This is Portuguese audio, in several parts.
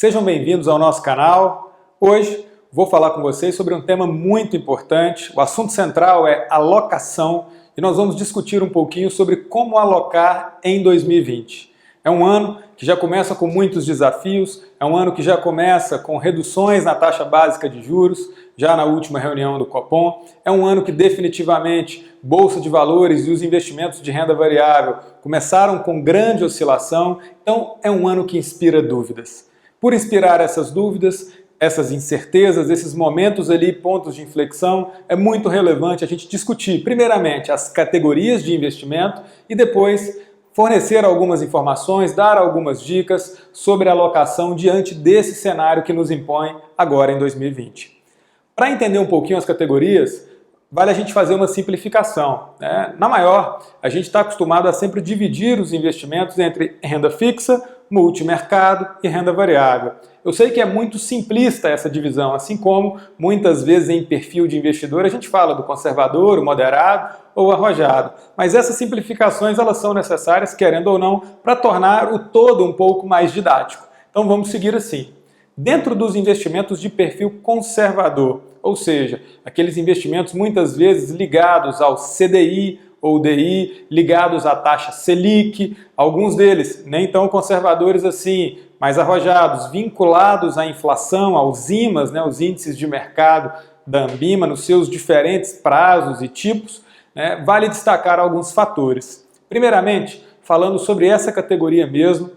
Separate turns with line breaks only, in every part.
Sejam bem-vindos ao nosso canal. Hoje vou falar com vocês sobre um tema muito importante. O assunto central é alocação e nós vamos discutir um pouquinho sobre como alocar em 2020. É um ano que já começa com muitos desafios, é um ano que já começa com reduções na taxa básica de juros, já na última reunião do Copom. É um ano que definitivamente Bolsa de Valores e os investimentos de renda variável começaram com grande oscilação, então é um ano que inspira dúvidas. Por inspirar essas dúvidas, essas incertezas, esses momentos ali, pontos de inflexão, é muito relevante a gente discutir, primeiramente, as categorias de investimento e depois fornecer algumas informações, dar algumas dicas sobre a alocação diante desse cenário que nos impõe agora em 2020. Para entender um pouquinho as categorias, vale a gente fazer uma simplificação, né? Na maior, a gente está acostumado a sempre dividir os investimentos entre renda fixa, multimercado e renda variável. Eu sei que é muito simplista essa divisão, assim como muitas vezes em perfil de investidor a gente fala do conservador, o moderado ou arrojado. Mas essas simplificações elas são necessárias, querendo ou não, para tornar o todo um pouco mais didático. Então vamos seguir assim. Dentro dos investimentos de perfil conservador, ou seja, aqueles investimentos muitas vezes ligados ao CDI ou DI, ligados à taxa Selic, alguns deles nem tão conservadores assim, mais arrojados, vinculados à inflação, aos IMAs, né, os índices de mercado da Anbima, nos seus diferentes prazos e tipos, né, vale destacar alguns fatores. Primeiramente, falando sobre essa categoria mesmo,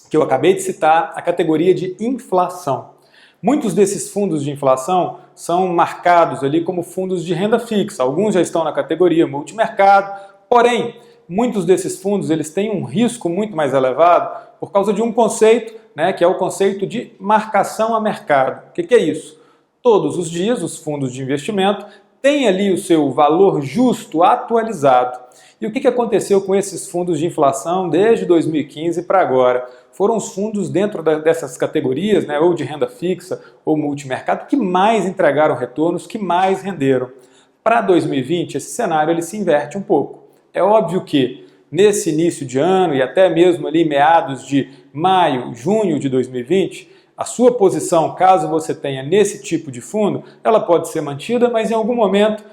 que eu acabei de citar, a categoria de inflação. Muitos desses fundos de inflação são marcados ali como fundos de renda fixa, alguns já estão na categoria multimercado, porém, muitos desses fundos eles têm um risco muito mais elevado por causa de um conceito, né, que é o conceito de marcação a mercado. O que é isso? Todos os dias os fundos de investimento têm ali o seu valor justo atualizado. E o que aconteceu com esses fundos de inflação desde 2015 para agora? Foram os fundos dentro dessas categorias, né, ou de renda fixa ou multimercado, que mais entregaram retornos, que mais renderam. Para 2020, esse cenário ele se inverte um pouco. É óbvio que nesse início de ano e até mesmo ali meados de maio, junho de 2020, a sua posição, caso você tenha nesse tipo de fundo, ela pode ser mantida, mas em algum momento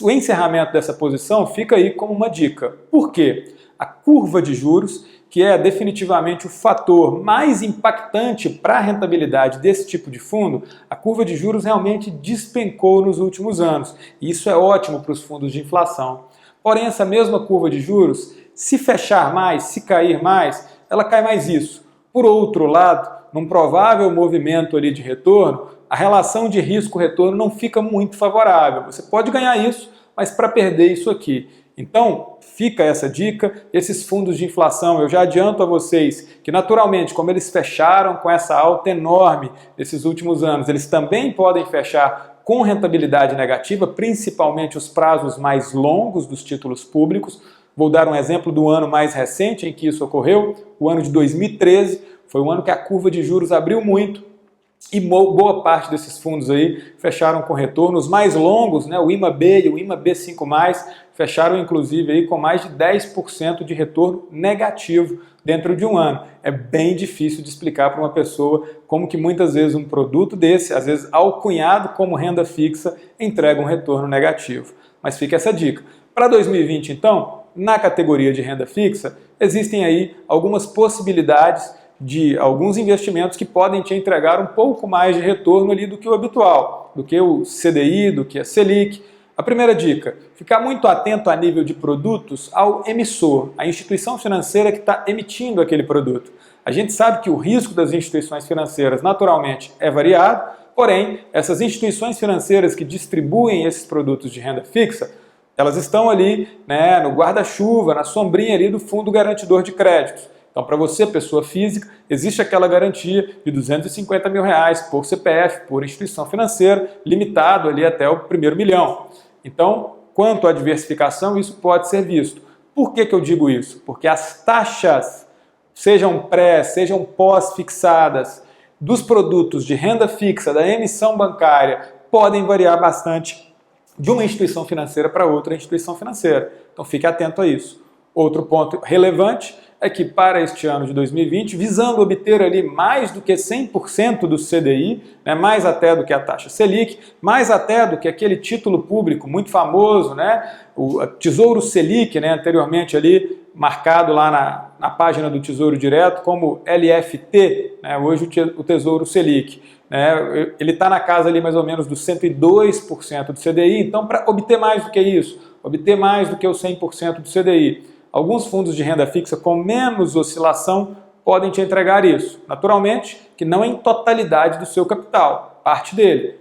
o encerramento dessa posição fica aí como uma dica. Por quê? A curva de juros, que é definitivamente o fator mais impactante para a rentabilidade desse tipo de fundo, a curva de juros realmente despencou nos últimos anos. E isso é ótimo para os fundos de inflação. Porém, essa mesma curva de juros, se fechar mais, se cair mais, ela cai mais isso. Por outro lado, num provável movimento ali de retorno, a relação de risco-retorno não fica muito favorável. Você pode ganhar isso, mas para perder isso aqui. Então, fica essa dica. Esses fundos de inflação, eu já adianto a vocês que naturalmente, como eles fecharam com essa alta enorme nesses últimos anos, eles também podem fechar com rentabilidade negativa, principalmente os prazos mais longos dos títulos públicos. Vou dar um exemplo do ano mais recente em que isso ocorreu, o ano de 2013, foi um ano que a curva de juros abriu muito e boa parte desses fundos aí fecharam com retornos mais longos, né? O IMA-B e o IMA-B5+, fecharam inclusive aí com mais de 10% de retorno negativo dentro de um ano. É bem difícil de explicar para uma pessoa como que muitas vezes um produto desse, às vezes alcunhado como renda fixa, entrega um retorno negativo. Mas fica essa dica. Para 2020 então, na categoria de renda fixa, existem aí algumas possibilidades de alguns investimentos que podem te entregar um pouco mais de retorno ali do que o habitual, do que o CDI, do que a Selic. A primeira dica, ficar muito atento a nível de produtos ao emissor, a instituição financeira que está emitindo aquele produto. A gente sabe que o risco das instituições financeiras naturalmente é variado, porém, essas instituições financeiras que distribuem esses produtos de renda fixa, elas estão ali, né, no guarda-chuva, na sombrinha ali do Fundo Garantidor de Créditos. Então, para você, pessoa física, existe aquela garantia de R$250 mil por CPF, por instituição financeira, limitado ali até o primeiro milhão. Então, quanto à diversificação, isso pode ser visto. Por que eu digo isso? Porque as taxas, sejam pré, sejam pós-fixadas, dos produtos de renda fixa, da emissão bancária, podem variar bastante de uma instituição financeira para outra instituição financeira. Então, fique atento a isso. Outro ponto relevante é que para este ano de 2020, visando obter ali mais do que 100% do CDI, né, mais até do que a taxa Selic, mais até do que aquele título público muito famoso, né, o Tesouro Selic, né, anteriormente ali marcado lá na página do Tesouro Direto como LFT, né, hoje o Tesouro Selic. Né, ele está na casa ali mais ou menos dos 102% do CDI, então para obter mais do que isso, obter mais do que os 100% do CDI, alguns fundos de renda fixa com menos oscilação podem te entregar isso. Naturalmente, que não em totalidade do seu capital, parte dele.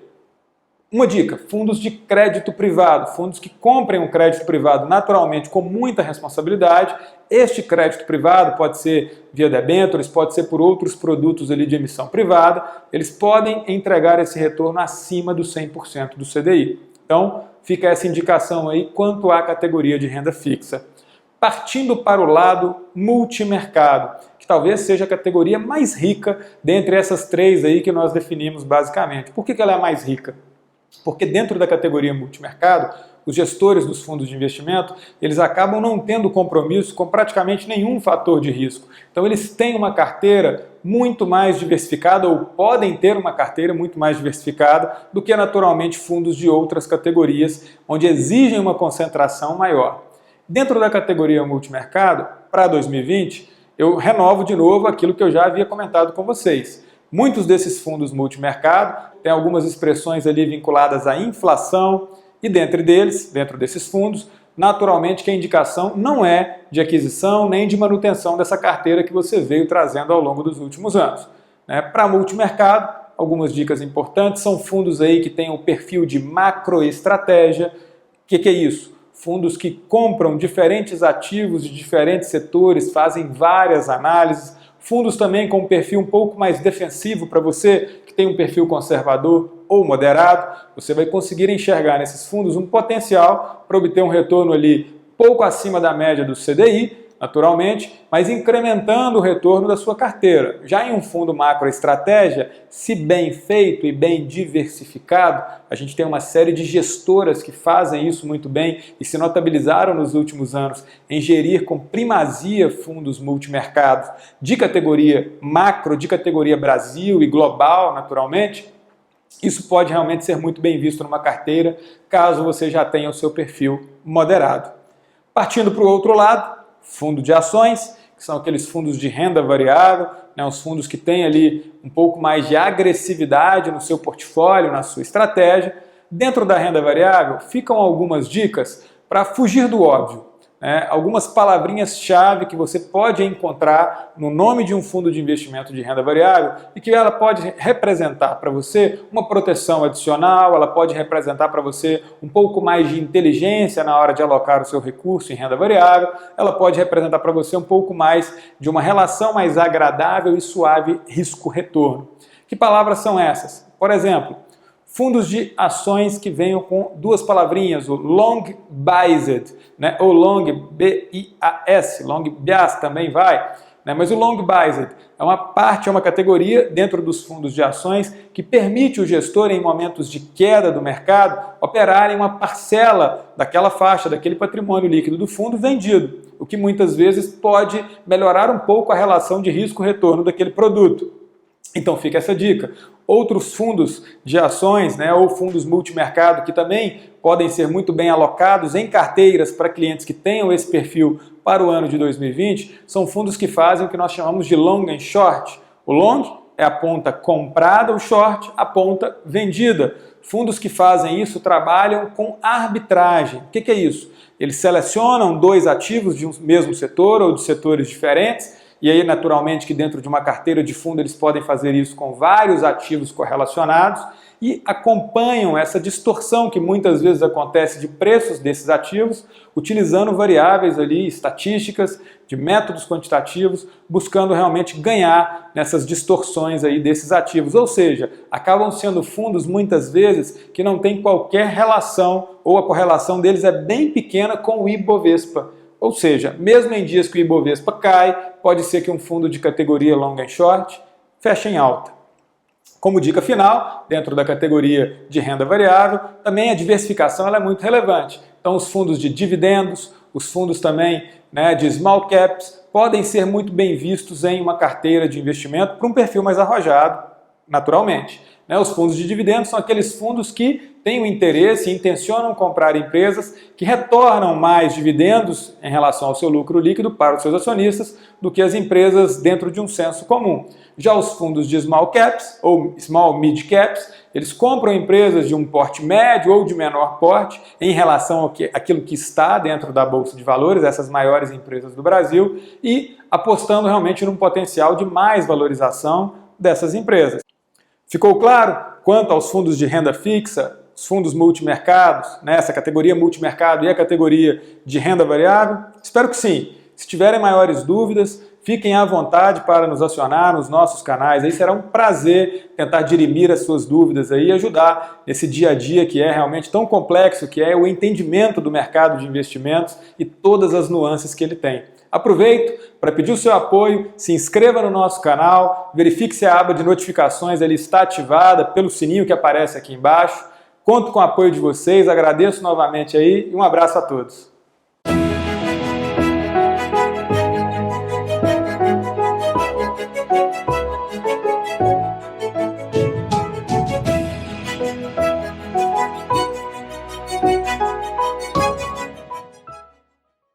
Uma dica, fundos de crédito privado, fundos que comprem um crédito privado naturalmente com muita responsabilidade. Este crédito privado pode ser via debêntures, pode ser por outros produtos ali de emissão privada, eles podem entregar esse retorno acima dos 100% do CDI. Então, fica essa indicação aí quanto à categoria de renda fixa. Partindo para o lado multimercado, que talvez seja a categoria mais rica dentre essas três aí que nós definimos basicamente. Por que ela é a mais rica? Porque dentro da categoria multimercado, os gestores dos fundos de investimento, eles acabam não tendo compromisso com praticamente nenhum fator de risco. Então eles têm uma carteira muito mais diversificada, ou podem ter uma carteira muito mais diversificada do que naturalmente fundos de outras categorias, onde exigem uma concentração maior. Dentro da categoria multimercado, para 2020, eu renovo de novo aquilo que eu já havia comentado com vocês. Muitos desses fundos multimercado têm algumas expressões ali vinculadas à inflação e dentro desses fundos, naturalmente que a indicação não é de aquisição nem de manutenção dessa carteira que você veio trazendo ao longo dos últimos anos. Para multimercado, algumas dicas importantes são fundos aí que têm o perfil de macroestratégia. O que é isso? Fundos que compram diferentes ativos de diferentes setores, fazem várias análises. Fundos também com um perfil um pouco mais defensivo para você que tem um perfil conservador ou moderado, você vai conseguir enxergar nesses fundos um potencial para obter um retorno ali pouco acima da média do CDI, naturalmente, mas incrementando o retorno da sua carteira. Já em um fundo macroestratégia, se bem feito e bem diversificado, a gente tem uma série de gestoras que fazem isso muito bem e se notabilizaram nos últimos anos em gerir com primazia fundos multimercados de categoria macro, de categoria Brasil e global, naturalmente. Isso pode realmente ser muito bem visto numa carteira, caso você já tenha o seu perfil moderado. Partindo para o outro lado, fundo de ações, que são aqueles fundos de renda variável, os fundos que têm ali um pouco mais de agressividade no seu portfólio, na sua estratégia. Dentro da renda variável, ficam algumas dicas para fugir do óbvio. Algumas palavrinhas-chave que você pode encontrar no nome de um fundo de investimento de renda variável e que ela pode representar para você uma proteção adicional, ela pode representar para você um pouco mais de inteligência na hora de alocar o seu recurso em renda variável, ela pode representar para você um pouco mais de uma relação mais agradável e suave risco-retorno. Que palavras são essas? Por exemplo, fundos de ações que venham com duas palavrinhas, o long biased, ou long B-I-A-S, long bias também vai, mas o long biased é uma categoria dentro dos fundos de ações que permite o gestor, em momentos de queda do mercado, operar em uma parcela daquela faixa, daquele patrimônio líquido do fundo vendido, o que muitas vezes pode melhorar um pouco a relação de risco-retorno daquele produto. Então fica essa dica. Outros fundos de ações, ou fundos multimercado que também podem ser muito bem alocados em carteiras para clientes que tenham esse perfil para o ano de 2020, são fundos que fazem o que nós chamamos de long and short. O long é a ponta comprada, o short a ponta vendida. Fundos que fazem isso trabalham com arbitragem. O que é isso? Eles selecionam dois ativos de um mesmo setor ou de setores diferentes, e aí, naturalmente, que dentro de uma carteira de fundo eles podem fazer isso com vários ativos correlacionados e acompanham essa distorção que muitas vezes acontece de preços desses ativos, utilizando variáveis ali, estatísticas, de métodos quantitativos, buscando realmente ganhar nessas distorções aí desses ativos. Ou seja, acabam sendo fundos muitas vezes que não têm qualquer relação ou a correlação deles é bem pequena com o Ibovespa. Ou seja, mesmo em dias que o Ibovespa cai, pode ser que um fundo de categoria long and short feche em alta. Como dica final, dentro da categoria de renda variável, também a diversificação ela é muito relevante. Então os fundos de dividendos, os fundos também, né, de small caps, podem ser muito bem vistos em uma carteira de investimento para um perfil mais arrojado, naturalmente. Os fundos de dividendos são aqueles fundos que têm o interesse e intencionam comprar empresas que retornam mais dividendos em relação ao seu lucro líquido para os seus acionistas do que as empresas dentro de um senso comum. Já os fundos de small caps ou small mid caps, eles compram empresas de um porte médio ou de menor porte em relação àquilo que está dentro da Bolsa de Valores, essas maiores empresas do Brasil, e apostando realmente num potencial de mais valorização dessas empresas. Ficou claro quanto aos fundos de renda fixa, os fundos multimercados, essa categoria multimercado e a categoria de renda variável? Espero que sim. Se tiverem maiores dúvidas, fiquem à vontade para nos acionar nos nossos canais. Aí será um prazer tentar dirimir as suas dúvidas aí e ajudar nesse dia a dia que é realmente tão complexo, que é o entendimento do mercado de investimentos e todas as nuances que ele tem. Aproveito para pedir o seu apoio, se inscreva no nosso canal, verifique se a aba de notificações ele está ativada pelo sininho que aparece aqui embaixo. Conto com o apoio de vocês, agradeço novamente aí e um abraço a todos.